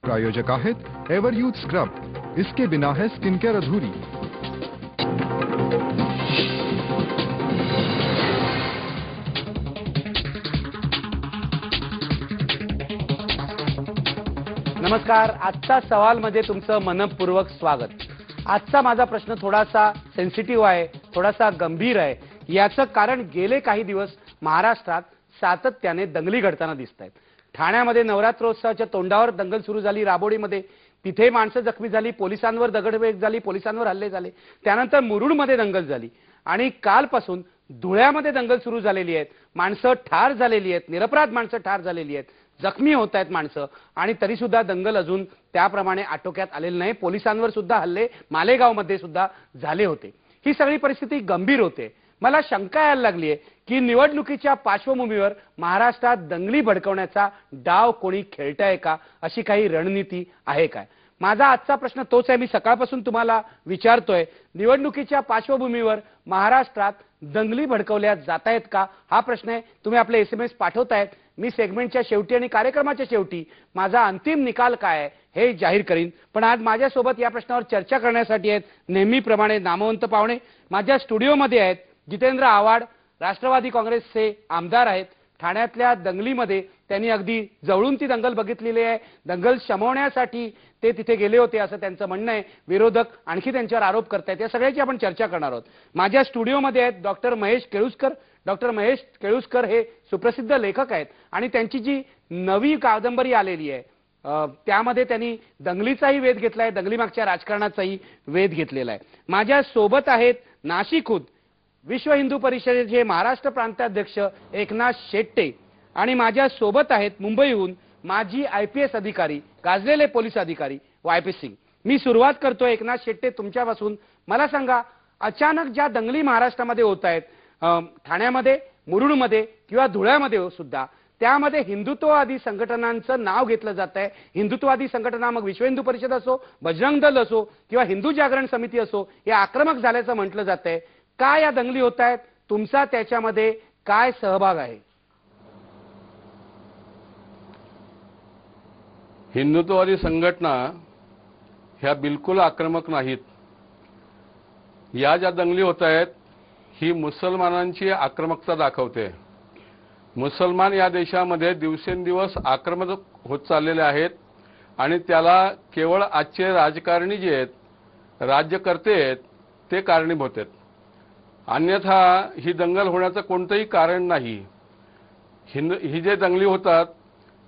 प्रायोजक आहेत ever youth scrub. इसके बिना है स्किन केयर अधूरी। नमस्कार, आजचा सवालमध्ये तुमचं मनपूर्वक स्वागत। आजचा माझा प्रश्न थोडासा सेन्सिटिव्ह आहे, थोडासा गंभीर आहे। याचं कारण गेले काही दिवस महाराष्ट्रात सातत्याने दंगली घडताना दिसतायत। ठाण्यामध्ये नवरात्रोत्सवाच्या तोंडावर दंगल सुरू झाली, राबोडीमध्ये तिथे माणसं जखमी झाली, पोलिसांवर दगडफेक झाली, पोलिसांवर हल्ले झाले। त्यानंतर मुरुडमध्ये दंगल झाली आणि कालपासून धुळ्यामध्ये दंगल सुरू झालेली आहेत। माणसं ठार झालेली आहेत, निरपराध माणसं ठार झालेली आहेत, जखमी होत आहेत माणसं, आणि तरी सुद्धा दंगल अजून त्याप्रमाणे आटोक्यात आलेली नाही। पोलिसांवर सुद्धा हल्ले मालेगावमध्ये सुद्धा झाले होते। ही सगळी परिस्थिती गंभीर होते। मला शंका यायला लागली आहे की निवडणुकीच्या पार्श्वभूमीवर महाराष्ट्रात दंगली भडकवण्याचा डाव कोणी खेळताय का, अशी काही रणनीती आहे काय? माझा आजचा प्रश्न तोच आहे, मी सकाळपासून तुम्हाला विचारतोय। निवडणुकीच्या पार्श्वभूमीवर महाराष्ट्रात दंगली भडकवल्या जात आहेत का, हा प्रश्न आहे। तुम्ही आपले SMS पाठवतायत। मी सेगमेंटच्या शेवटी आणि कार्यक्रमाच्या शेवटी माझा अंतिम निकाल काय आहे हे जाहीर करीन। पण आज माझ्यासोबत या प्रश्नावर चर्चा करण्यासाठी आहेत नेहमीप्रमाणे नामवंत पाहुणे। माझ्या स्टुडिओमध्ये आहेत जितेंद्र आव्हाड, राष्ट्रवादी काँग्रेसचे आमदार आहेत। ठाण्यातल्या दंगलीमध्ये त्यांनी अगदी जवळून ती दंगल बघितलेली आहे। दंगल शमवण्यासाठी ते तिथे गेले होते असं त्यांचं म्हणणं आहे। विरोधक आणखी त्यांच्यावर आरोप करतायत। या सगळ्याची आपण चर्चा करणार आहोत। माझ्या स्टुडिओमध्ये आहेत डॉक्टर महेश केळुस्कर। डॉक्टर महेश केळुस्कर हे सुप्रसिद्ध लेखक आहेत आणि त्यांची जी नवी कादंबरी आलेली आहे त्यामध्ये त्यांनी दंगलीचाही वेध घेतलाय, दंगलीमागच्या राजकारणाचाही वेध घेतलेला आहे। माझ्या सोबत आहेत नाशिकहून विश्व हिंदू परिषदेचे महाराष्ट्र प्रांताध्यक्ष एकनाथ शेट्टे आणि माझ्या सोबत आहेत मुंबईहून माजी IPS अधिकारी, गाजलेले पोलीस अधिकारी YP सिंग। मी सुरुवात करतोय एकनाथ शेट्टे तुमच्यापासून। मला सांगा, अचानक ज्या दंगली महाराष्ट्रामध्ये होत आहेत, ठाण्यामध्ये, मुरुडमध्ये किंवा धुळ्यामध्ये सुद्धा, त्यामध्ये हिंदुत्ववादी संघटनांचं नाव घेतलं जात आहे। हिंदुत्ववादी संघटना, मग विश्व हिंदू परिषद असो, बजरंग दल असो किंवा हिंदू जागरण समिती असो, हे आक्रमक झाल्याचं म्हटलं जात आहे। काय या दंगली होत आहेत, तुमचा त्याच्यामध्ये काय सहभाग आहे? हिंदुत्ववादी संघटना ह्या बिलकुल आक्रमक नाहीत। या ज्या दंगली होत आहेत ही मुसलमानांची आक्रमकता दाखवते। मुसलमान या देशामध्ये दिवसेंदिवस आक्रमक होत चाललेले आहेत आणि त्याला केवळ आजचे राजकारणी जे आहेत, राज्यकर्ते आहेत, ते कारणीभूत आहेत। अन्यथा ही दंगल होण्याचं कोणतंही कारण नाही। ही जे दंगली होतात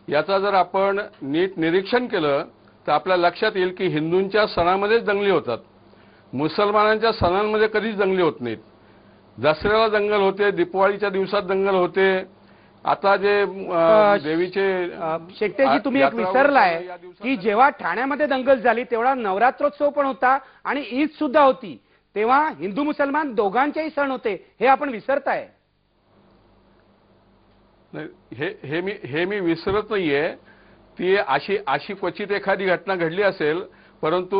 याचा जर आपण नीट निरीक्षण केलं तर आपल्या लक्षात येईल की हिंदूंच्या सणांमध्येच दंगली होतात, मुसलमानांच्या सणांमध्ये कधीच दंगली होत नाहीत। दसऱ्याला दंगल होते, दिवाळीच्या दिवसात दंगल होते। आता जे देवीचे शेट्टेजी, तुम्ही एक विसरलाय की जेव्हा ठाण्यामध्ये दंगल झाली तेव्हा नवरात्रोत्सव पण होता आणि ईद सुद्धा होती, तेव्हा हिंदू मुसलमान दोघांचेही सण होते, हे आपण विसरताय। हे मी विसरत नाहीये। ती अशी क्वचित एखादी घटना घडली असेल, परंतु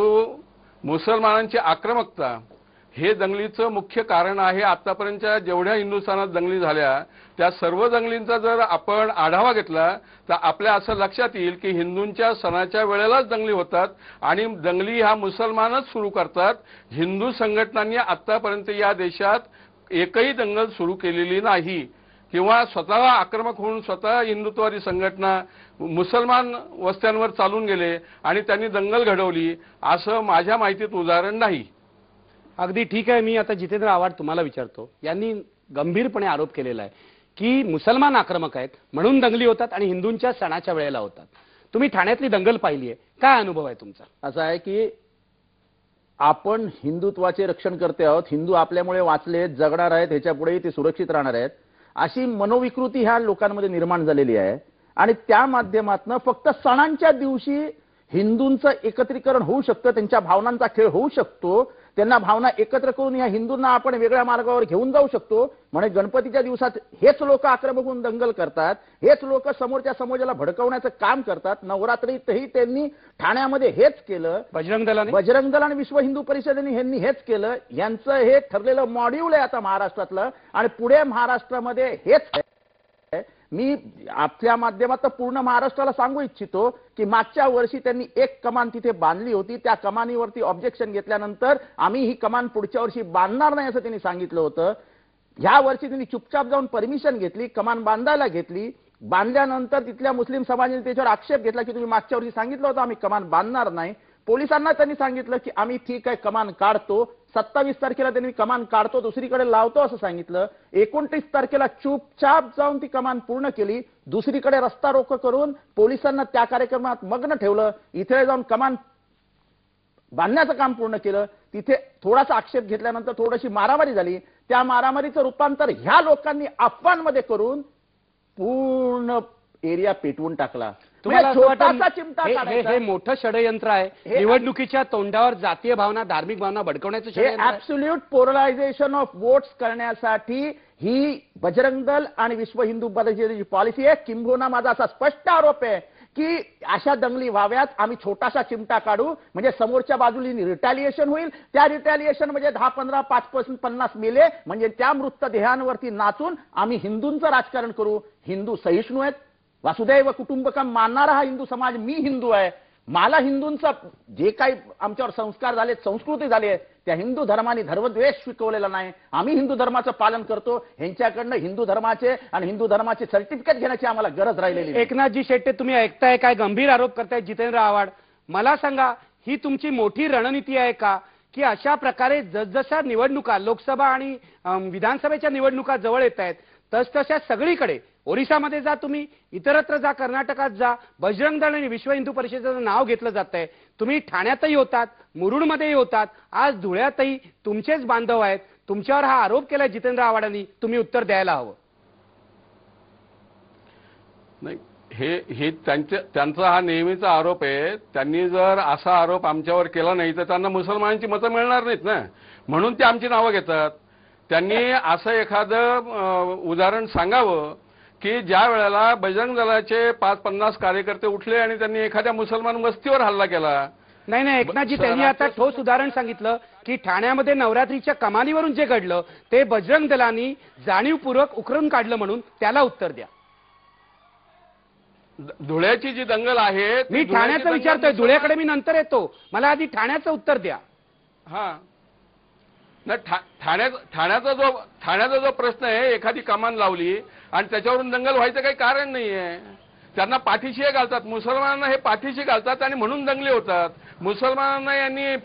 मुसलमानांची आक्रमकता हे दंगलीचं मुख्य कारण आहे। आतापर्यंतच्या जेवढ्या हिंदुस्थानात दंगली झाल्या त्या सर्व दंगलींचा जर आपण आढावा घेतला तर आपल्या असं लक्षात येईल की हिंदूंच्या सणाच्या वेळेलाच दंगली होतात आणि दंगली हा मुसलमानच सुरू करतात। हिंदू संघटनांनी आतापर्यंत या देशात एकही दंगल सुरू केलेली नाही किंवा स्वतः आक्रमक होऊन स्वतः हिंदुत्ववादी संघटना मुसलमान वस्त्यांवर चालून गेले आणि त्यांनी दंगल घडवली असं माझ्या माहितीत उदाहरण नाही। अगदी ठीक आहे। मी आता जितेंद्र आव्हाड तुम्हाला विचारतो। यांनी गंभीरपणे आरोप केलेला आहे की मुसलमान आक्रमक आहेत म्हणून दंगली होतात आणि हिंदूंच्या सणाच्या वेळेला होतात। तुम्ही ठाण्यातली दंगल पाहिली आहे, काय अनुभव आहे तुमचा? असं आहे की आपण हिंदुत्वाचे रक्षण करते आहोत, हिंदू आपल्यामुळे वाचले, जगणार आहेत, ह्याच्यापुढेही ते सुरक्षित राहणार आहेत, अशी मनोविकृती ह्या लोकांमध्ये निर्माण झालेली आहे। आणि त्या माध्यमातून फक्त सणांच्या दिवशी हिंदूंचं एकत्रीकरण होऊ शकतं, त्यांच्या भावनांचा खेळ होऊ शकतो, त्यांना भावना एकत्र करून या हिंदूंना आपण वेगळ्या मार्गावर घेऊन जाऊ शकतो। म्हणजे गणपतीच्या दिवसात हेच लोक आक्रमक होऊन दंगल करतात, हेच लोक समोरच्या समाजाला भडकवण्याचं काम करतात। नवरात्रीतही त्यांनी ठाण्यामध्ये हेच केलं, बजरंग दल आणि विश्व हिंदू परिषदेने यांनी हेच केलं। यांचं हे ठरलेलं मॉड्यूल आहे आता महाराष्ट्रातलं आणि पुढे महाराष्ट्रामध्ये हेच आहे। मी आपल्या माध्यमात पूर्ण महाराष्ट्राला सांगू इच्छितो की मागच्या वर्षी त्यांनी एक कमान तिथे बांधली होती. त्या कमानीवरती ऑब्जेक्शन घेतल्यानंतर आम्ही ही कमान पुढच्या वर्षी बांधणार नाही असं त्यांनी सांगितलं होतं. ह्या वर्षी त्यांनी चुपचाप जाऊन परमिशन घेतली, कमान बांधायला घेतली. बांधल्यानंतर तिथल्या मुस्लिम समाजाने त्याच्यावर आक्षेप घेतला की तुम्ही मागच्या वर्षी सांगितलं होतं आम्ही कमान बांधणार नाही. पोलिसांना त्यांनी सांगितलं की आम्ही ठीक आहे कमान काढतो. 27 तारखेला त्यांनी कमान काढतो दुसरीकडे लावतो असं सांगितलं. 29 तारखेला चुपचाप जाऊन ती कमान पूर्ण केली. दुसरीकडे रस्ता रोको करून पोलिसांना त्या कार्यक्रमात मग्न ठेवलं. इथे जाऊन कमान बांधण्याचं काम पूर्ण केलं. तिथे थोडासा आक्षेप घेतल्यानंतर थोडीशी मारामारी झाली. त्या मारामारीचं रूपांतर ह्या लोकांनी अफवांमध्ये करून पूर्ण एरिया पेटवून टाकला. तुम्हाला असं छोटासा वाटतं चिमटा हे काढायचा. मोठं षडयंत्र आहे, निवडणुकीच्या तोंडावर जातीय भावना धार्मिक भावना भडकवण्याचं हे षडयंत्र आहे? ऍब्सोल्यूट पोलरायझेशन ऑफ वोट्स करण्यासाठी ही बजरंग दल आणि विश्व हिंदू परिषदेची पॉलिसी आहे. किंबहुना माझा असा स्पष्ट आरोप आहे की अशा दंगली व्हाव्यात, आम्ही छोटासा चिमटा काढू म्हणजे समोरच्या बाजूला रिटॅलिएशन होईल. त्या रिटॅलिएशन म्हणजे 10, 15, 5%, 50 मेले म्हणजे त्या मृतदेहांवरती नाचून आम्ही हिंदूंचं राजकारण करू. हिंदू सहिष्णू आहेत, वासुदैव कुटुंबकम मानणारा हा हिंदू समाज. मी हिंदू आहे, मला हिंदूंचा जे काही आमच्यावर संस्कार झाले संस्कृती झाली आहे त्या हिंदू धर्माने धर्मद्वेष शिकवलेला नाही. आम्ही हिंदू धर्माचं पालन करतो. ह्यांच्याकडनं हिंदू धर्माचे आणि हिंदू धर्माचे सर्टिफिकेट घेण्याची आम्हाला गरज राहिलेली नाही. एकनाथजी शेट्टे तुम्ही ऐकताय काय गंभीर आरोप करताय जितेंद्र आव्हाड? मला सांगा ही तुमची मोठी रणनीती आहे का की अशा प्रकारे जसजशा निवडणुका लोकसभा आणि विधानसभेच्या निवडणुका जवळ येत आहेत तसतशा सगळीकडे ओरिसामध्ये जा, तुम्ही इतरत्र जा, कर्नाटकात जा, बजरंग दल आणि विश्व हिंदू परिषदेचं नाव घेतलं जात आहे. तुम्ही ठाण्यातही होतात, मुरुडमध्येही होतात, आज धुळ्यातही तुमचेच बांधव आहेत. तुमच्यावर हा आरोप केलाय जितेंद्र आव्हाडांनी, तुम्ही उत्तर द्यायला हवं. नाही, हे त्यांचा हा नेहमीचा आरोप आहे. त्यांनी जर असा आरोप आमच्यावर केला नाही तर त्यांना मुसलमानांची मतं मिळणार नाहीत ना, म्हणून ते आमची नावं घेतात. त्यांनी असं एखादं उदाहरण सांगावं की ज्या वेळेला बजरंग दलाचे 5-50 कार्यकर्ते उठले आणि त्यांनी एखाद्या मुसलमान वस्तीवर हल्ला केला. नाही एकनाथजी, त्यांनी आता ठोस उदाहरण सांगितलं की ठाण्यामध्ये नवरात्रीच्या कमानीवरून जे घडलं ते बजरंग दलांनी जाणीवपूर्वक उकरून काढलं, म्हणून त्याला उत्तर द्या. धुळ्याची जी दंगल आहे मी ठाण्याचं विचारतोय, धुळ्याकडे मी नंतर येतो, मला आधी ठाण्याचं उत्तर द्या. हा नाही, ठाण्याचा जो प्रश्न आहे, एखादी कमान लावली आणि त्याच्यावरून दंगल व्हायचं काही कारण नाहीये. त्यांना पाठीशी घालतात, मुसलमानांना हे पाठीशी घालतात आणि म्हणून दंगली होतात. मुसलमानांना यांनी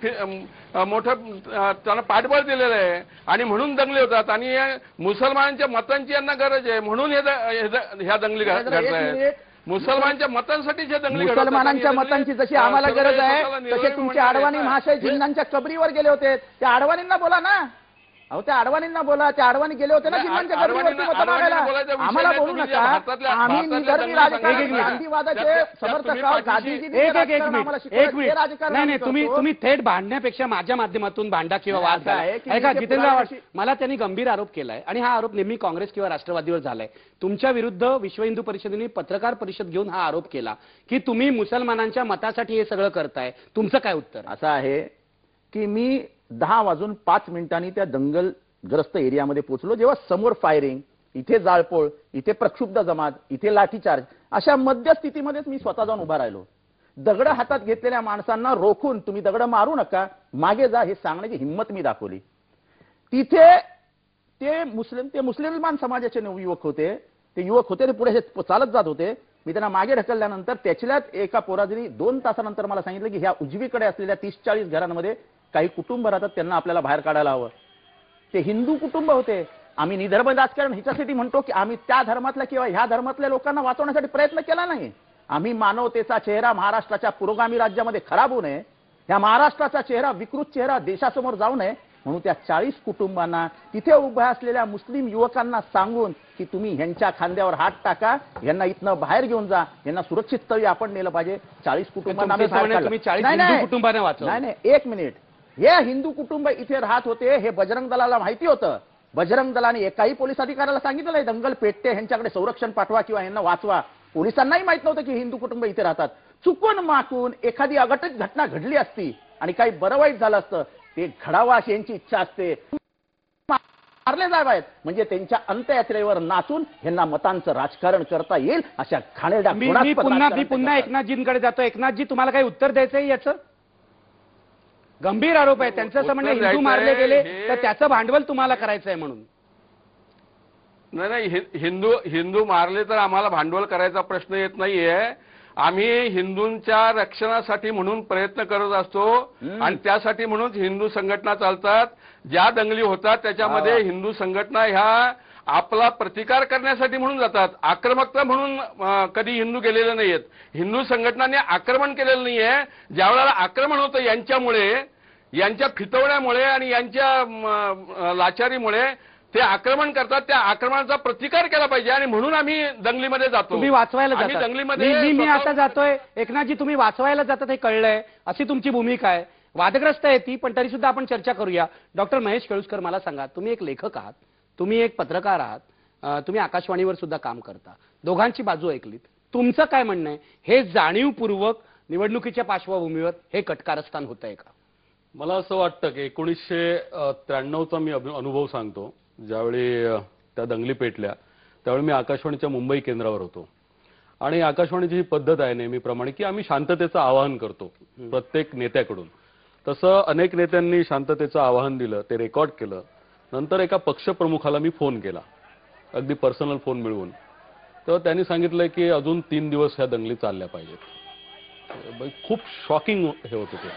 मोठं त्यांना पाठबळ दिलेलं आहे आणि म्हणून दंगली होतात. आणि मुसलमानांच्या मतांची यांना गरज आहे म्हणून ह्या दंगली घडतायत. मुसलमानांच्या मतांसाठी जे दंगली घडतात, मुसलमानांच्या मतांची जशी आम्हाला गरज आहे तसे तुमचे अडवाणी महाशय जिन्नांच्या कबरीवर गेले होते. त्या अडवाणींना बोला ना. अहो त्या अडवाणींना बोला, त्या अडवाणी गेले होते ना जिन्नांच्या कबरीवरती मतं मागायला. आम्हाला बोलू नका. आम्ही निधर्मी राजकारण गांधीवादाचे समर्थक आहोत. गांधीजींनी एक मिनिट नाही, तुम्ही थेट भांडण्यापेक्षा माझ्या माध्यमातून भांडा किंवा वाद घाला. ऐका जितेंद्र आव्हाड, मला त्यांनी गंभीर आरोप केलाय आणि हा आरोप नेहमी काँग्रेस किंवा राष्ट्रवादीवर झालाय. तुमच्या विरुद्ध विश्व हिंदू परिषदेने पत्रकार परिषद घेऊन हा आरोप केला की तुम्ही मुसलमानांच्या मतासाठी हे सगळं करताय. तुमचं काय उत्तर? असं आहे की मी 10:05 त्या दंगलग्रस्त एरियामध्ये पोहोचलो, जेव्हा समोर फायरिंग, इथे जाळपोळ, इथे प्रक्षुब्ध जमात, इथे लाठीचार्ज, अशा मध्यस्थितीमध्येच मी स्वतः जाऊन उभा राहिलो. दगड हातात घेतलेल्या माणसांना रोखून तुम्ही दगड मारू नका, मागे जा, हे सांगण्याची हिंमत मी दाखवली. तिथे ते मुस्लिमान समाजाचे युवक होते. ते पुढे चालत जात होते. मी त्यांना मागे ढकलल्यानंतर त्याच्यात एका पोराजनी 2 तासानंतर मला सांगितलं की ह्या उजवीकडे असलेल्या 30-40 घरांमध्ये काही कुटुंब राहतात, त्यांना आपल्याला बाहेर काढायला हवं. ते हिंदू कुटुंब होते. आम्ही निधर्म राजकारण ह्याच्यासाठी म्हणतो की आम्ही त्या धर्मातल्या किंवा ह्या धर्मातल्या लोकांना वाचवण्यासाठी प्रयत्न केला नाही. आम्ही मानवतेचा चेहरा महाराष्ट्राच्या पुरोगामी राज्यामध्ये खराब होऊ नये, या महाराष्ट्राचा चेहरा, विकृत चेहरा देशासमोर जाऊ नये म्हणून त्या 40 कुटुंबांना, तिथे उभ्या असलेल्या मुस्लिम युवकांना सांगून की तुम्ही ह्यांच्या खांद्यावर हात टाका, यांना इथनं बाहेर घेऊन जा, यांना सुरक्षित स्थळी आपण नेलं पाहिजे. 40 कुटुंबांना कुटुंबाने वाचवलं. नाही, 1 मिनिट. हे हिंदू कुटुंब इथे राहत होते, हे बजरंग दलाला माहिती होतं. बजरंग दलाने एकाही पोलीस अधिकाऱ्याला सांगितलं नाही दंगल पेटते, ह्यांच्याकडे संरक्षण पाठवा किंवा यांना वाचवा. पोलिसांनाही माहित नव्हतं की हिंदू कुटुंब इथे राहतात. चुकून माकून एखादी अघटित घटना घडली असती आणि काही बरं वाईट झालं असतं, ते घडावं अशी यांची इच्छा असते. मारले जात आहेत, म्हणजे त्यांच्या अंत्ययात्रेवर नाचून ह्यांना मतांचं राजकारण करता येईल अशा घाणेरड्या मी पुन्हा एकनाथजींकडे जातो. एकनाथजी, तुम्हाला काही उत्तर द्यायचंय याचं? गंभीर आरोप आहे त्यांचं, असं म्हणणं हिंदू मारले गेले तर त्याचं भांडवल तुम्हाला करायचंय म्हणून. नाही, हिंदू मारले तर आम्हाला भांडवल करायचा प्रश्न येत नाहीये. आम्ही हिंदूंच्या रक्षणासाठी म्हणून प्रयत्न करत असतो आणि त्यासाठी म्हणून हिंदू संघटना चालतात. ज्या दंगली होतात त्याच्यामध्ये हिंदू संघटना ह्या आपला प्रतिकार करण्यासाठी म्हणून जातात. आक्रमकता म्हणून कधी हिंदू गेलेले नाहीयेत. हिंदू संघटनांनी आक्रमण केलेलं नाहीये. ज्यावेळेला आक्रमण होतं यांच्यामुळे, यांच्या फितवण्यामुळे आणि यांच्या लाचारीमुळे ते आक्रमण करतात. त्या आक्रमणाचा प्रतिकार केला पाहिजे आणि म्हणून आम्ही दंगलीमध्ये जातो. तुम्ही वाचवायला आम्ही जातात. दंगलीमध्ये मी आता जातोय. एकनाथजी, तुम्ही वाचवायला जातात हे कळलंय, अशी तुमची भूमिका आहे. वादग्रस्त आहे ती, पण तरी सुद्धा आपण चर्चा करूया. डॉक्टर महेश केळुसकर, मला सांगा, तुम्ही एक लेखक आहात, तुम्ही एक पत्रकार आहात, तुम्ही आकाशवाणीवर सुद्धा काम करता, दोघांची बाजू ऐकलीत. तुमचं काय म्हणणं आहे? हे जाणीवपूर्वक निवडणुकीच्या पार्श्वभूमीवर हे कटकारस्थान होत आहे का? मला असं वाटतं की 1993चा मी अनुभव सांगतो. ज्यावेळी त्या दंगली पेटल्या त्यावेळी मी आकाशवाणीच्या मुंबई केंद्रावर होतो आणि आकाशवाणीची ही पद्धत आहे नेहमीप्रमाणे की आम्ही शांततेचं आवाहन करतो प्रत्येक नेत्याकडून. तसं अनेक नेत्यांनी शांततेचं आवाहन दिलं, ते रेकॉर्ड केलं. नंतर एका पक्षप्रमुखाला मी फोन केला, अगदी पर्सनल फोन मिळवून. तर त्यांनी सांगितलं की अजून 3 दिवस ह्या दंगली चालल्या पाहिजेत. खूप शॉकिंग हे होतं ते.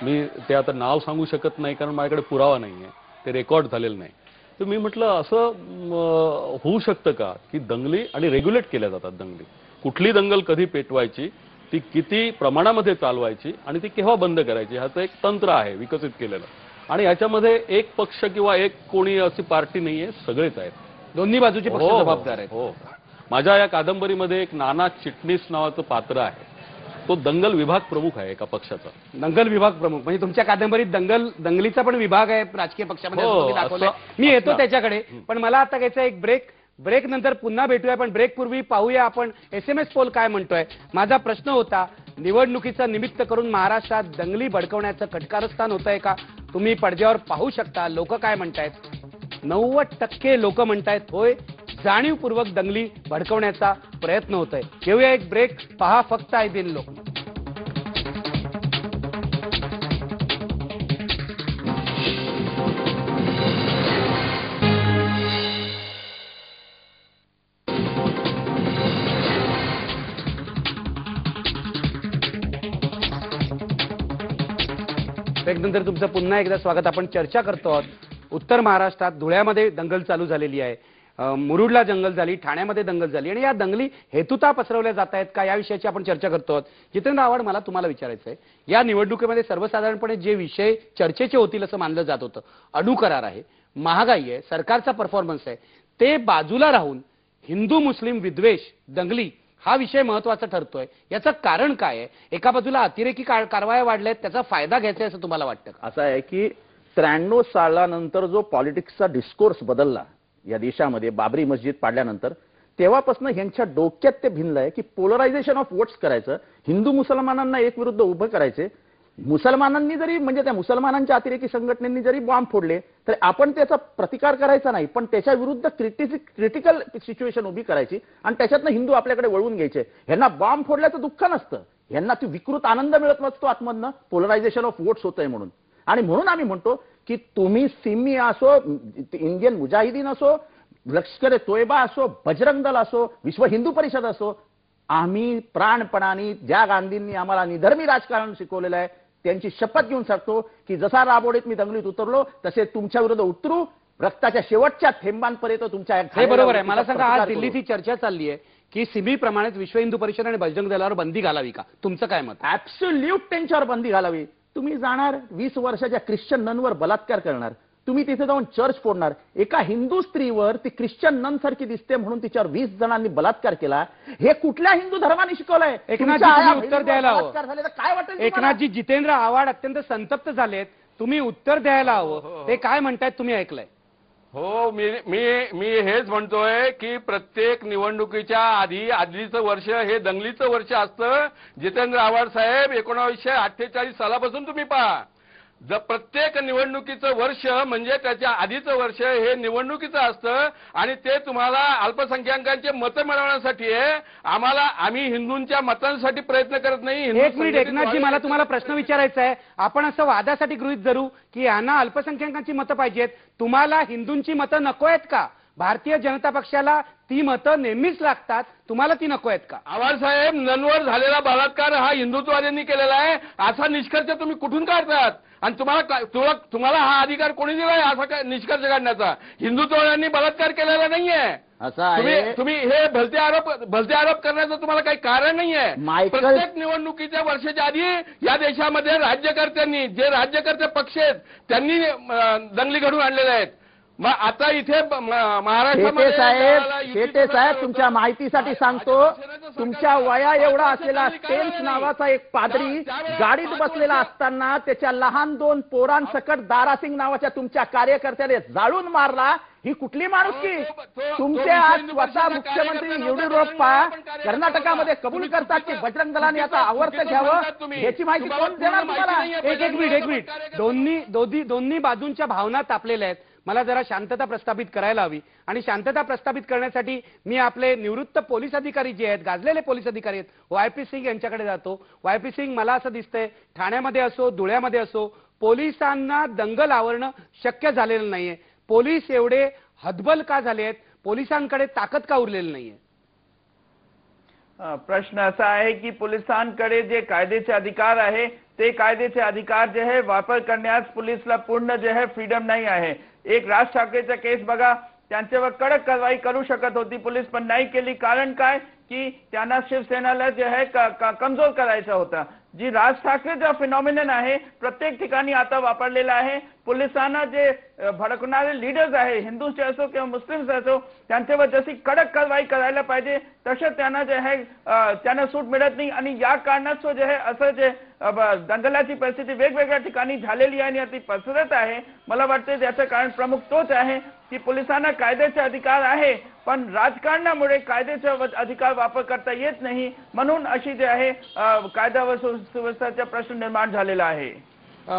मी ते आता नाव सांगू शकत नाही कारण माझ्याकडे पुरावा नाहीये, ते रेकॉर्ड झालेलं नाही. तर मी म्हटलं असं होऊ शकतं का की दंगली आणि रेग्युलेट केल्या जातात दंगली. कुठली दंगल कधी पेटवायची, ती किती प्रमाणामध्ये चालवायची आणि ती केव्हा बंद करायची, ह्याचं एक तंत्र आहे विकसित केलेलं. आणि याच्यामध्ये एक पक्ष किंवा एक कोणी अशी पार्टी नाहीये, सगळेच आहेत. दोन्ही बाजूचे पक्ष जबाबदार आहेत. हो, माझ्या या कादंबरीमध्ये एक नाना चिटणीस नावाचं पात्र आहे. तो दंगल विभाग प्रमुख आहे एका पक्षाचा. दंगल विभाग प्रमुख म्हणजे तुमच्या कादंबरीत दंगलीचा पण विभाग आहे राजकीय पक्षामध्ये, असं तुम्ही दाखवलंय. मी येतो त्याच्याकडे, पण मला आता घ्यायचं एक ब्रेक नंतर पुन्हा भेटूया. पण ब्रेक पूर्वी पाहूया आपण SMS पोल काय म्हणतोय. माझा प्रश्न होता, निवडणुकीचं निमित्त करून महाराष्ट्रात दंगली भडकवण्याचं कटकारस्थान होत आहे का? तुम्ही पडद्यावर पाहू शकता लोक काय म्हणतायत. 90% लोक म्हणतायत होय, जाणीवपूर्वक दंगली भडकवण्याचा प्रयत्न होतोय. घेऊया एक ब्रेक, पहा फक्त आहे दिन लोक. ब्रेकनंतर तुमचं पुन्हा एकदा स्वागत. आपण चर्चा करतो आहोत. उत्तर महाराष्ट्रात धुळ्यामध्ये दंगल चालू झालेली आहे, मुरुडला दंगल झाली, ठाण्यामध्ये दंगल झाली आणि या दंगली हेतुता पसरवल्या जात आहेत का, या विषयाची आपण चर्चा करतो आहोत. जितेंद्र आव्हाड, मला तुम्हाला विचारायचं आहे, या निवडणुकीमध्ये सर्वसाधारणपणे जे विषय चर्चेचे होतील असं मानलं जात होतं, अणू करार आहे, महागाई आहे, सरकारचा परफॉर्मन्स आहे, ते बाजूला राहून हिंदू मुस्लिम विद्वेष, दंगली हा विषय महत्वाचा ठरतोय. याचं कारण काय आहे? एका बाजूला अतिरेकी कारवाया वाढल्यात, त्याचा फायदा घ्यायचा आहे असं तुम्हाला वाटतं का? असं आहे की 93 सालानंतर जो पॉलिटिक्सचा डिस्कोर्स बदलला या देशामध्ये, बाबरी मस्जिद पाडल्यानंतर, तेव्हापासून ह्यांच्या डोक्यात ते भिनलंय की पोलरायझेशन ऑफ वोट्स करायचं, हिंदू मुसलमानांना एक विरुद्ध उभं करायचे. मुसलमानांनी जरी, म्हणजे त्या मुसलमानांच्या अतिरेकी संघटनेनी जरी बॉम्ब फोडले तर आपण त्याचा प्रतिकार करायचा नाही, पण त्याच्या विरुद्ध क्रिटिकल सिच्युएशन उभी करायची आणि त्याच्यातनं हिंदू आपल्याकडे वळवून घ्यायचे. ह्यांना बॉम्ब फोडल्याचं दुःख नसतं, ह्यांना ती विकृत आनंद मिळत नसतो आतमधनं, पोलरायझेशन ऑफ वोट्स होतंय म्हणून. आणि म्हणून आम्ही म्हणतो की तुम्ही सिमी असो, इंडियन मुजाहिदीन असो, लष्कर तोयबा असो, बजरंग दल असो, विश्व हिंदू परिषद असो, आम्ही प्राणपणाने ज्या गांधींनी आम्हाला निधर्मी राजकारण शिकवलेलं आहे त्यांची शपथ घेऊन सांगतो की जसा राबोडीत मी दंगलीत उतरलो तसे तुमच्या विरुद्ध उतरू, रक्ताच्या शेवटच्या थेंबांपर्यंत तुमच्या. हे बरोबर आहे. मला सांगा, आज दिल्लीत ही चर्चा चालली आहे की सिमी प्रमाणेच विश्व हिंदू परिषद आणि बजरंग दलावर बंदी घालावी का? तुमचं काय मत? ऍब्सोल्यूट त्यांच्यावर बंदी घालावी. तुम्ही जाणार 20 वर्षाच्या ख्रिश्चन ननवर बलात्कार करणार, तुम्ही तिथे जाऊन चर्च फोडणार, एका हिंदू स्त्रीवर ती ख्रिश्चन नन सारखी दिसते म्हणून तिच्यावर 20 जणांनी बलात्कार केला. हे कुठल्या हिंदू धर्माने शिकवलंय? एकनाथजी उत्तर द्यायला हवं. काय वाटेल एकनाथजी, जितेंद्र आव्हाड अत्यंत संतप्त झालेत, तुम्ही उत्तर द्यायला हवं. ते काय म्हणतायत तुम्ही ऐकलंय? हो, मी हेच म्हणतोय की प्रत्येक निवडणुकीच्या आधीचं वर्ष हे दंगलीचं वर्ष असतं. जितेंद्र आव्हाड साहेब, 1948 सालापासून तुम्ही पहा, प्रत्येक निवडणुकीचं वर्ष म्हणजे त्याच्या आधीचं वर्ष हे निवडणुकीचं असतं आणि ते तुम्हाला अल्पसंख्याकांचे मतं मिळवण्यासाठी आहे. आम्ही हिंदूंच्या मतांसाठी प्रयत्न करत नाही. एक मिनिट एकनाथजी, मला तुम्हाला प्रश्न विचारायचा आहे. आपण असं वादासाठी गृहीत धरू की यांना अल्पसंख्याकांची मतं पाहिजेत, तुम्हाला हिंदूंची मतं नको आहेत का? भारतीय जनता पक्षाला ती मतं नेहमीच लागतात, तुम्हाला ती नको आहेत का? आवारसाहेब, ननवर झालेला बलात्कार हा हिंदुत्ववाद्यांनी केलेला आहे असा निष्कर्ष तुम्ही कुठून काढतात? आणि तुम्हाला हा अधिकार कोणी दिलाय असा निष्कर्ष काढण्याचा? हिंदुत्ववाद्यांनी बलात्कार केलेला नाहीये. तुम्ही हे भलते आरोप करण्याचं तुम्हाला काही कारण नाहीये. प्रत्येक निवडणुकीच्या वर्षाच्या आधी या देशामध्ये राज्यकर्त्यांनी, जे राज्यकर्ते पक्ष आहेत त्यांनी दंगली घडवून आणलेल्या आहेत. मग आता इथे महाराष्ट्रामध्ये शेटे साहेब, तुमच्या माहितीसाठी सांगतो, तुमच्या वया एवढा असलेला स्टेन्स नावाचा एक पादरी गाडीत बसलेला असताना त्याच्या लहान 2 पोरांसकट दारासिंग नावाच्या तुमच्या कार्यकर्त्याने जाळून मारला. ही कुठली माणुसकी? तुमचे आज स्वतः मुख्यमंत्री येडियुरप्पा कर्नाटकामध्ये कबूल करतात की बजरंग दलाने याचा आवर्त घ्यावं, याची माहिती कोण देणार तुम्हाला? एक मिनिट दोन्ही बाजूंच्या भावना तापलेल्या आहेत. मला जरा शांतता प्रस्थापित करायला हवी आणि शांतता प्रस्थापित करण्यासाठी मी आपले निवृत्त पोलीस अधिकारी जे आहेत, गाजलेले पोलीस अधिकारी आहेत, वाय.पी. सिंग यांच्याकडे जातो. वाय.पी. सिंग, मला असं दिसतंय ठाण्यामध्ये असो धुळ्यामध्ये असो पोलिसांना दंगल आवरणं शक्य झालेलं नाहीये. पोलीस एवढे हतबल का झाले आहेत? पोलिसांकडे ताकद का उरलेली नाहीये? प्रश्न असा आहे की पोलिसांकडे जे कायद्याचे अधिकार आहे ते कायद्याचे अधिकार जे आहे वापर करण्यास पोलिसला पूर्ण जे आहे फ्रीडम नाही आहे. एक राज ठाकरेचा केस बघा, त्यांच्यावर कडक कारवाई करू शकत होती पोलीस, पण नाही केली. कारण काय की त्यांना शिवसेनेला जे आहे कमजोर करायचा होता. जी राज ठाकरेचा फिनॉमिनन आहे प्रत्येक ठिकाणी आता वापरलेला आहे. पोलिसांना जे भडकणारे लीडर्स आहे, हिंदूचे असो किंवा मुस्लिम्स असो, त्यांच्यावर जशी कडक कारवाई करायला पाहिजे तसं त्यांना जे आहे त्यांना सूट मिळत नाही. आणि या कारणास्तव जे आहे असं जे दंगलाची परिस्थिती वेगवेगळ्या ठिकाणी झालेली आहे आणि ती पसरत आहे. मला वाटते त्याचं कारण प्रमुख तोच आहे की पोलिसांना कायद्याचे अधिकार आहे पण राजकारणामुळे कायद्याचा अधिकार वापर करता येत नाही, म्हणून अशी जे आहे कायदा व सुव्यवस्थेचा प्रश्न निर्माण झालेला आहे.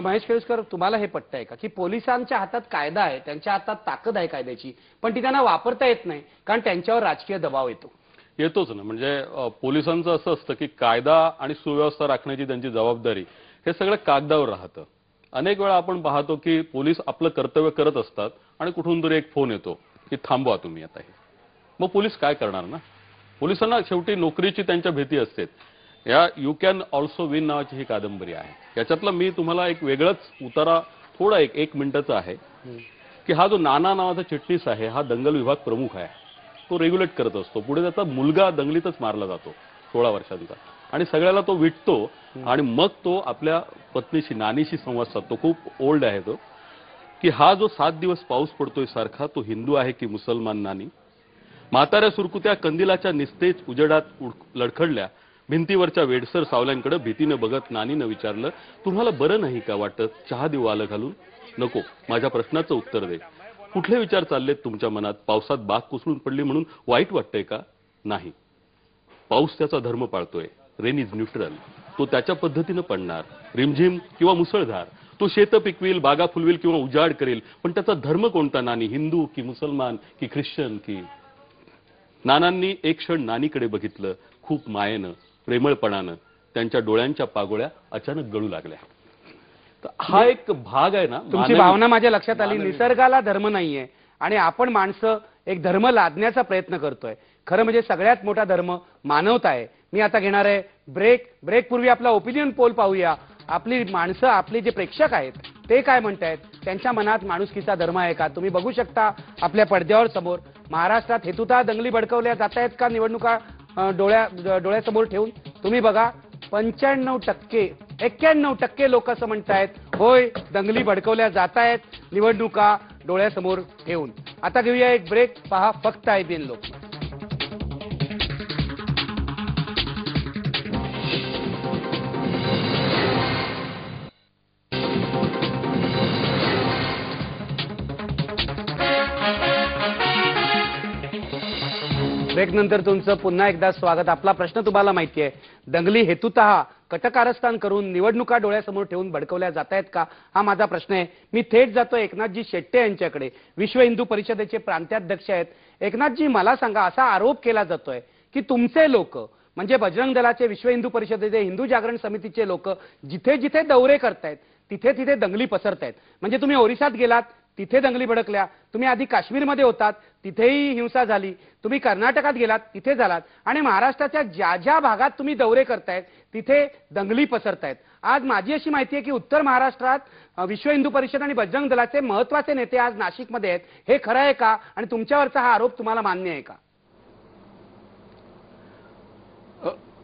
महेश केळुसकर, तुम्हाला हे पटतंय का की पोलिसांच्या हातात कायदा आहे, त्यांच्या हातात ताकद आहे कायद्याची, पण ती त्यांना वापरता येत नाही कारण त्यांच्यावर राजकीय दबाव येतोच ना? म्हणजे पोलिसांचं असं असतं की कायदा आणि सुव्यवस्था राखण्याची त्यांची जबाबदारी हे सगळं कागदावर राहतं. अनेक वेळा आपण पाहतो की पोलीस आपलं कर्तव्य करत असतात आणि कुठून तरी एक फोन येतो की थांबवा तुम्ही आता हे. मग पोलीस काय करणार ना? पोलिसांना शेवटी नोकरीची त्यांच्या भीती असते. या यू कॅन ऑल्सो विन नावाची ही कादंबरी आहे. याच्यातला मी तुम्हाला एक वेगळंच उतारा थोडा एक मिनिटाचा आहे की हा जो नाना नावाचा चिटणीस आहे हा दंगल विभाग प्रमुख आहे. तो रेग्युलेट करत असतो. पुढे त्याचा मुलगा दंगलीतच मारला जातो 16 वर्षांचा आणि सगळ्याला तो विटतो आणि मग तो आपल्या पत्नीशी नानीशी संवाद साधतो. खूप ओल्ड आहे तो की हा जो 7 दिवस पाऊस पडतोय सारखा तो हिंदू आहे की मुसलमान नानी? म्हाताऱ्या सुरकुत्या कंदिलाच्या निस्तेज उजेडात लडखडल्या भिंतीवरच्या वेडसर सावल्यांकडे भीतीने बघत नानीनं विचारलं, तुम्हाला बरं नाही का वाटत? चहा देऊ आलं घालून? नको, माझ्या प्रश्नाचं उत्तर दे. कुठले विचार चाललेत तुमच्या मनात? पावसात बाग कोसळून पडली म्हणून वाईट वाटतंय का? नाही, पाऊस त्याचा धर्म पाळतोय. Rain is neutral. तो त्याच्या पद्धतीनं पडणार, रिमझिम किंवा मुसळधार. तो शेतं पिकविल, बागा फुलविल किंवा उजाड करेल, पण त्याचा धर्म कोणता नानी? हिंदू की मुसलमान की ख्रिश्चन की? नानांनी एक क्षण नानीकडे बघितलं. खूप मायेनं, प्रेमळपणानं त्यांच्या डोळ्यांच्या पागोळ्या अचानक गळू लागल्या. तर हा एक भाग आहे ना. तुमची भावना माझ्या लक्षात आली. निसर्गाला धर्म नाहीये आणि आपण माणसं एक धर्म लादण्याचा प्रयत्न करतोय. खरं म्हणजे सगळ्यात मोठा धर्म मानवता आहे. मी आता घेणार आहे ब्रेक पूर्वी आपला ओपिनियन पोल पाहूया. आपली माणसं, आपले जे प्रेक्षक आहेत ते काय म्हणतायत? त्यांच्या मनात माणुसकीचा धर्म आहे का? तुम्ही बघू शकता आपल्या पडद्यावर समोर महाराष्ट्रात हेतुता दंगली भडकवल्या जात आहेत का निवडणुका डोळ्यासमोर ठेवून? तुम्ही बघा 95%, 91% लोक असं म्हणतायत होय दंगली भडकवल्या जात आहेत निवडणुका डोळ्यासमोर ठेवून. आता घेऊया एक ब्रेक. पहा फक्त IBN लोक. ब्रेक नंतर तुमचं पुन्हा एकदा स्वागत. आपला प्रश्न तुम्हाला माहिती आहे, दंगली हेतुतः कटकारस्थान करून निवडणुका डोळ्यासमोर ठेवून भडकवल्या जात आहेत का, हा माझा प्रश्न आहे. मी थेट जातो एकनाथजी शेट्टे यांच्याकडे, विश्व हिंदू परिषदेचे प्रांताध्यक्ष आहेत. एकनाथजी, मला सांगा, असा आरोप केला जातोय की तुमचे लोक म्हणजे बजरंग दलाचे, विश्व हिंदू परिषदेचे, हिंदू जागरण समितीचे लोक जिथे जिथे दौरे करतायत तिथे तिथे दंगली पसरतायत. म्हणजे तुम्ही ओरिसात गेलात तिथे दंगली भडकल्या, तुम्ही आधी काश्मीरमध्ये होतात तिथेही हिंसा झाली, तुम्ही कर्नाटकात गेलात तिथे झालात, आणि महाराष्ट्राच्या ज्या ज्या भागात तुम्ही दौरे करतायत तिथे दंगली पसरतायत. आज माझी अशी माहिती आहे की उत्तर महाराष्ट्रात विश्व हिंदू परिषद आणि बजरंग दलाचे महत्वाचे नेते आज नाशिकमध्ये आहेत. हे खरं आहे का, आणि तुमच्यावरचा हा आरोप तुम्हाला मान्य आहे का?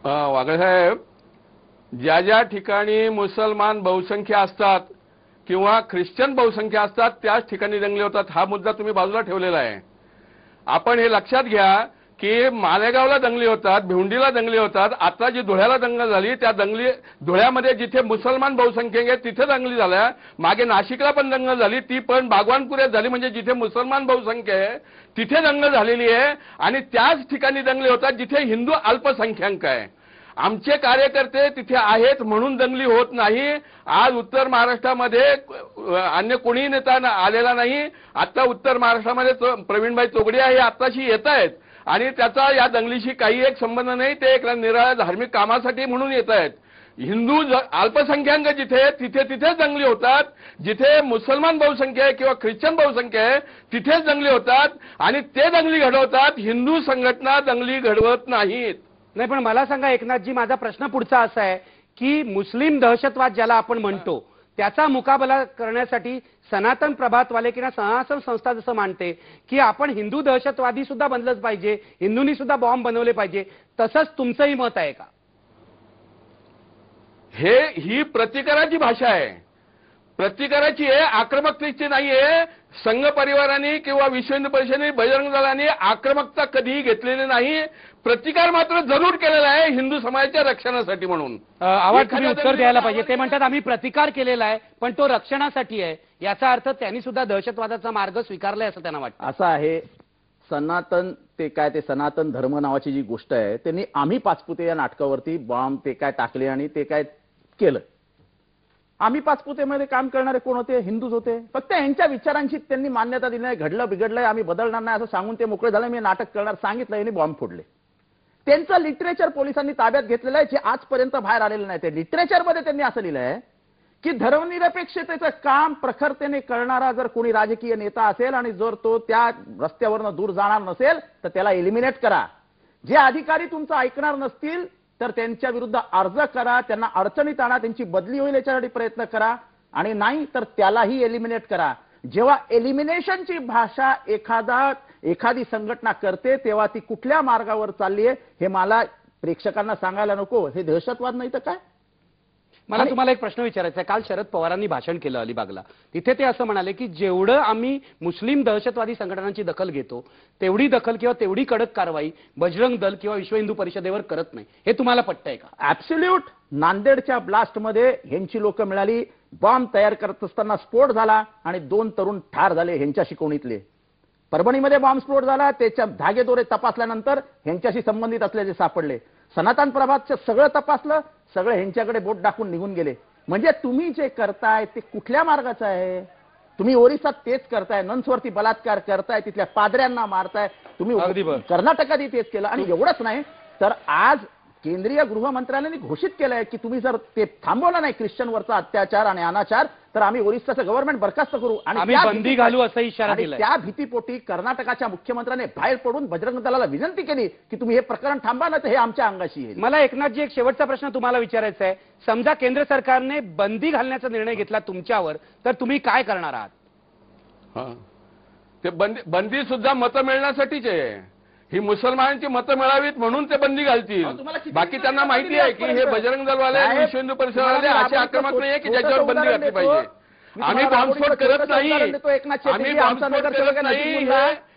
वागळे साहेब, ज्या ज्या ठिकाणी मुसलमान बहुसंख्य असतात किंवा ख्रिश्चन बहुसंख्य असतात त्याच ठिकाणी दंगली होतात. हा मुद्दा तुम्ही बाजूला ठेवलेला आहे. आपण हे लक्षात घ्या की मालेगावला दंगली होतात, भिवंडीला दंगली होतात, आता जी धुळ्याला दंगल झाली त्या धुळ्यामध्ये जिथे मुसलमान बहुसंख्य आहे तिथे दंगली झाल्या. मागे नाशिकला पण दंगल झाली, ती पण बागवानपुऱ्यात झाली, म्हणजे जिथे मुसलमान बहुसंख्य आहे तिथे दंगल झालेली आहे. आणि त्याच ठिकाणी दंगली होतात जिथे हिंदू अल्पसंख्याक आहे. आमचे कार्यकर्ते तिथे आहेत म्हणून दंगली होत नाही. आज उत्तर महाराष्ट्रामध्ये अन्य कोणी नेता आलेला नाही. आता उत्तर महाराष्ट्रामध्ये प्रवीणभाई तोगडे हे आत्ताशी येत आहेत आणि त्याचा या दंगलीशी काही एक संबंध नाही. ते एक निराळ्या धार्मिक कामासाठी म्हणून येत आहेत. हिंदू अल्पसंख्याक जिथे तिथे तिथेच दंगली होतात, जिथे मुसलमान बहुसंख्या आहे किंवा ख्रिश्चन बहुसंख्या आहे तिथेच दंगली होतात आणि ते दंगली घडवतात. हिंदू संघटना दंगली घडवत नाहीत. नाही, पण मला सांगा एकनाथजी, माझा प्रश्न पुढचा असा आहे की मुस्लिम दहशतवाद ज्याला आपण म्हणतो त्याचा मुकाबला करण्यासाठी सनातन प्रभातवाले किंवा सनातन संस्था जसं मानते की आपण हिंदू दहशतवादी सुद्धा बनलंच पाहिजे, हिंदूंनी सुद्धा बॉम्ब बनवले पाहिजे, तसंच तुमचंही मत आहे का? ही प्रतिकाराची भाषा आहे, प्रतिकाराची आहे, आक्रमकतेची नाहीये. संघ परिवाराने किंवा विश्व हिंदू परिषदेने, बजरंग दलाने आक्रमकता कधीही घेतलेली नाही. प्रतिकार मात्र जरूर केलेला आहे हिंदू समाजाच्या रक्षणासाठी म्हणून. आवाज तुम्ही उत्तर द्यायला पाहिजे. ते म्हणतात आम्ही प्रतिकार केलेला आहे पण तो रक्षणासाठी आहे. याचा अर्थ त्यांनी सुद्धा दहशतवादाचा मार्ग स्वीकारलाय असं त्यांना वाटतं. असं आहे, ते सनातन धर्म नावाची जी गोष्ट आहे त्यांनी आम्ही पाचपुते या नाटकावरती बॉम्ब ते काय टाकले आणि ते काय केलं. आम्ही पाचपुतेमध्ये काम करणारे कोण होते? हिंदूच होते. फक्त यांच्या विचारांची त्यांनी मान्यता दिली नाही. घडलं बिघडलंय, आम्ही बदलणार नाही असं सांगून ते मोकळे झाले. मी नाटक करणार सांगितलं, यांनी बॉम्ब फोडले. त्यांचं लिटरेचर पोलिसांनी ताब्यात घेतलेलं आहे जे आजपर्यंत बाहेर आलेलं नाही. ते लिटरेचरमध्ये त्यांनी असं लिहिलं आहे की धर्मनिरपेक्षतेचं काम प्रखरतेने करणारा जर कोणी राजकीय नेता असेल आणि जर तो त्या रस्त्यावरनं दूर जाणार नसेल तर त्याला एलिमिनेट करा. जे अधिकारी तुमचं ऐकणार नसतील तर त्यांच्या विरुद्ध अर्ज करा, त्यांना अडचणीत आणा, त्यांची बदली होईल याच्यासाठी प्रयत्न करा, आणि नाही तर त्यालाही एलिमिनेट करा. जेव्हा एलिमिनेशनची भाषा एखादी संघटना करते तेव्हा ती कुठल्या मार्गावर चालली आहे हे मला प्रेक्षकांना सांगायला नको. हे दहशतवाद नाही तर काय? मला तुम्हाला एक प्रश्न विचारायचा आहे. काल शरद पवारांनी भाषण केलं अलिबागला. तिथे ते असं म्हणाले की जेवढं आम्ही मुस्लिम दहशतवादी संघटनांची दखल घेतो तेवढी दखल किंवा तेवढी कडक कारवाई बजरंग दल किंवा विश्व हिंदू परिषदेवर करत नाही. हे तुम्हाला पटतंय का? ऍब्सोल्यूट. नांदेडच्या ब्लास्टमध्ये ह्यांची लोक मिळाली, बॉम्ब तयार करत असताना स्फोट झाला आणि 2 तरुण ठार झाले ह्यांच्या शिकवणीतले. परभणीमध्ये बॉम्बस्फोट झाला, त्याच्या धागेदोरे तपासल्यानंतर ह्यांच्याशी संबंधित असल्याचे सापडले. सनातन प्रभातचं सगळं तपासलं, सगळं ह्यांच्याकडे बोट दाखवून निघून गेले. म्हणजे तुम्ही जे करताय ते कुठल्या मार्गाचं आहे? तुम्ही ओरिसात तेच करताय, नन्सवरती बलात्कार करताय, तिथल्या पादऱ्यांना मारताय. तुम्ही कर्नाटकातही तेच केलं. आणि एवढंच नाही तर आज केंद्रीय गृहमंत्रालयाने घोषित केलंय की तुम्ही जर ते थांबवलं नाही ख्रिश्चनवरचा अत्याचार आणि अनाचार तर आम्ही ओरिसाचं गव्हर्नमेंट बरखास्त करू आणि बंदी घालू असा इशारा दिलाय. त्या भीतीपोटी कर्नाटकाच्या मुख्यमंत्र्याने बाहेर पडून बजरंग दलाला विनंती केली की तुम्ही हे प्रकरण थांबा ना, तर हे आमच्या अंगाशी येईल. मला एकनाथजी एक शेवटचा प्रश्न तुम्हाला विचारायचा आहे. समजा केंद्र सरकारने बंदी घालण्याचा निर्णय घेतला तुमच्यावर तर तुम्ही काय करणार आहात? ते बंदी सुद्धा मतं मिळण्यासाठीच आहे. ही मुसलमानांची मतं मिळावीत म्हणून ते बंदी घालतील. बाकी त्यांना माहिती आहे की हे बजरंग दलवाले आणि विश्व हिंदू परिषदवाले असे आक्रमक नाही की ज्याच्यावर बंदी घातली पाहिजे. आम्ही बॉम्बस्फोट करत नाही, आम्ही बॉम्बस्फोट करत नाही.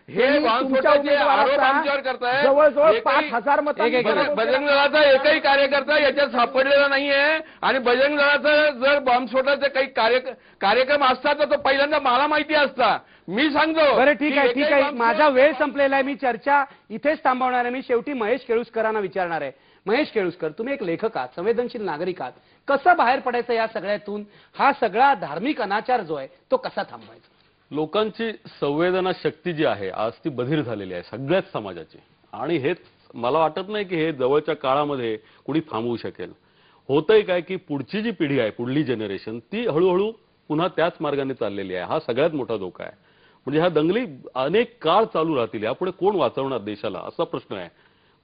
हे तुम्ही तुमच्या बॉम्बस्फोटाचे आरोप उमेदवाराचा आमच्यावर करताय. जवळजवळ एकही- 5,000 मतांनी बजरंग दलाचा एकही कार्यकर्ता याच्यात सापडलेला नाहीये आणि बजरंग दलाचा जर बॉम्बस्फोटाचे काही कार्यक्रम असतात तर तो पहिल्यांदा मला माहिती असता. मी सांगतो. बरं ठीक आहे की ठीक एकही आहे बॉम्बस्फोट- माझा वेळ संपलेला आहे. मी चर्चा इथेच थांबवणार आहे. मी शेवटी महेश केळुसकरांना विचारणार आहे. महेश केळुसकर, तुम्ही एक लेखक आहात, संवेदनशील नागरिक आहात. कसं बाहेर पडायचं या सगळ्यातून? हा सगळा धार्मिक अनाचार जो आहे तो कसा थांबवायचा? लोकांची संवेदना शक्ती जी आहे आज ती बधीर झालेली आहे सगळ्याच समाजाची. आणि हेच मला वाटत नाही की हे जवळच्या काळामध्ये कुणी थांबवू शकेल. होतंय काय की पुढची जी पिढी आहे, पुढली जनरेशन, ती हळूहळू पुन्हा त्याच मार्गाने चाललेली आहे. हा सगळ्यात मोठा धोका आहे. म्हणजे ह्या दंगली अनेक काळ चालू राहतील. यापुढे कोण वाचवणार देशाला असा प्रश्न आहे.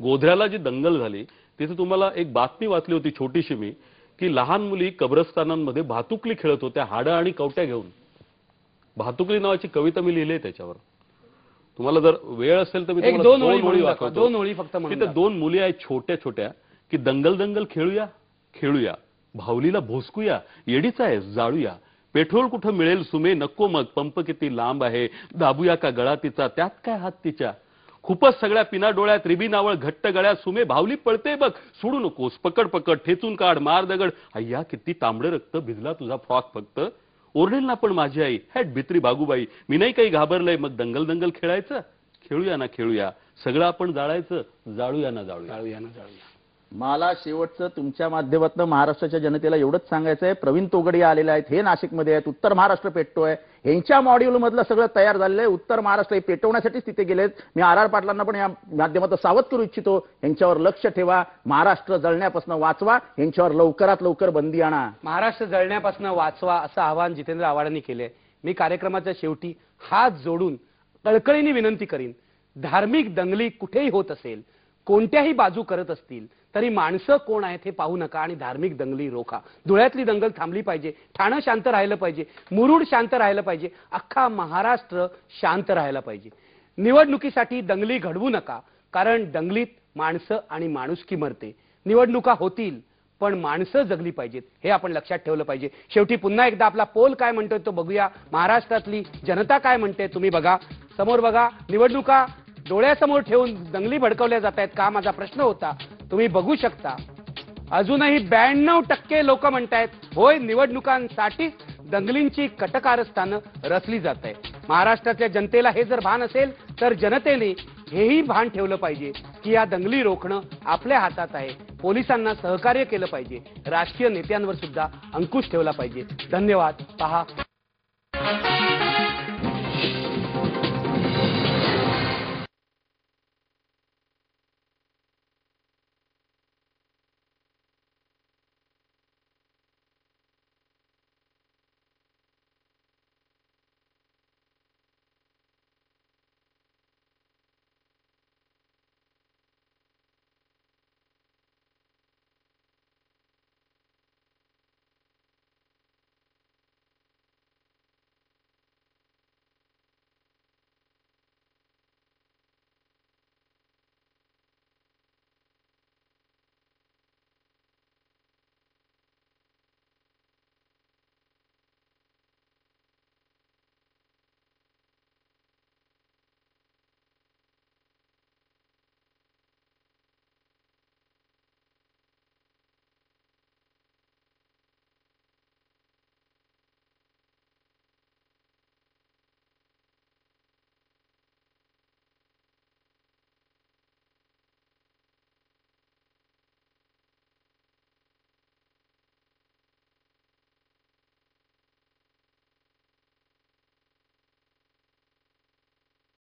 गोध्र्याला जी दंगल झाली तिथे तुम्हाला एक बातमी वाचली होती छोटीशी मी, की लहान मुली कब्रस्तानांमध्ये भातुकली खेळत होत्या हाडं आणि कवट्या घेऊन. भातुकली नावाची कविता मी लिहिली आहे त्याच्यावर. तुम्हाला जर वेळ असेल तर मी एक तुम्हाला दोन ओळी वाचवतो. दाखवा, 2 ओळी फक्त म्हणून तिथे 2 मुली आहेत छोट्या छोट्या, की दंगल दंगल खेळूया खेळूया, भावलीला भोसकूया, येडीच आहे जाळूया, पेट्रोल कुठं मिळेल सुमे, नको मग पंप किती लांब आहे, दाबूया का गळा तिचा, त्यात काय हात तिच्या, खूपच सगळ्या पिना डोळ्यात, रिबी नावळ घट्ट गळ्यात, सुमे भावली पळते बघ, सोडू नकोस, पकड पकड, ठेचून काढ, मार दगड, अय्या किती तांबडे रक्त, भिजला तुझा फ्रॉक फक्त, ओरडेल ना पण माझी आई, हॅट भित्री बागूबाई, मी नाही काही घाबरलंय, मग दंगल दंगल खेळायचं, खेळूया ना खेळूया, सगळं आपण जाळायचं, जाळूया ना जाळूया. जाळूया ना जाळूया. मला शेवटचं तुमच्या माध्यमातून महाराष्ट्राच्या जनतेला एवढंच सांगायचं आहे. प्रवीण तोगडिया आलेले आहेत, हे नाशिकमध्ये आहेत, उत्तर महाराष्ट्र पेटतोय, ह्यांच्या मॉड्यूल मधलं सगळं तयार झालेलं आहे. उत्तर महाराष्ट्र हे पेटवण्यासाठीच तिथे गेलेत. मी आर पाटलांना पण या माध्यमातून सावध करू इच्छितो, यांच्यावर लक्ष ठेवा, महाराष्ट्र जळण्यापासून वाचवा, यांच्यावर लवकरात लवकर बंदी आणा. महाराष्ट्र जळण्यापासून वाचवा असं आवाहन जितेंद्र आव्हाडांनी केलंय. मी कार्यक्रमाच्या शेवटी हात जोडून कळकळीने विनंती करीन, धार्मिक दंगली कुठेही होत असेल, कोणत्याही बाजू करत असतील तरी माणसं कोण आहेत हे पाहू नका आणि धार्मिक दंगली रोखा. धुळ्यातली दंगल थांबली पाहिजे, ठाणं शांत राहिलं पाहिजे, मुरुड शांत राहिलं पाहिजे, अख्खा महाराष्ट्र शांत राहायला पाहिजे. निवडणुकीसाठी दंगली घडवू नका, कारण दंगलीत माणसं आणि माणुसकी मरते. निवडणुका होतील पण माणसं जगली पाहिजेत हे आपण लक्षात ठेवलं पाहिजे. शेवटी पुन्हा एकदा आपला पोल काय म्हणतोय तो बघूया. महाराष्ट्रातली जनता काय म्हणते तुम्ही बघा, समोर बघा. निवडणुका डोळ्यासमोर ठेवून दंगली भडकवल्या जात आहेत का, माझा प्रश्न होता. तुम्ही बघू शकता अजूनही 92% लोक म्हणतायत होय, निवडणुकांसाठीच दंगलींची कटकारस्थानं रचली जात आहे. महाराष्ट्रातल्या जनतेला हे जर भान असेल तर जनतेने हेही भान ठेवलं पाहिजे की या दंगली रोखणं आपल्या हातात आहे. पोलिसांना सहकार्य केलं पाहिजे, राजकीय नेत्यांवर सुद्धा अंकुश ठेवला पाहिजे. धन्यवाद. पहा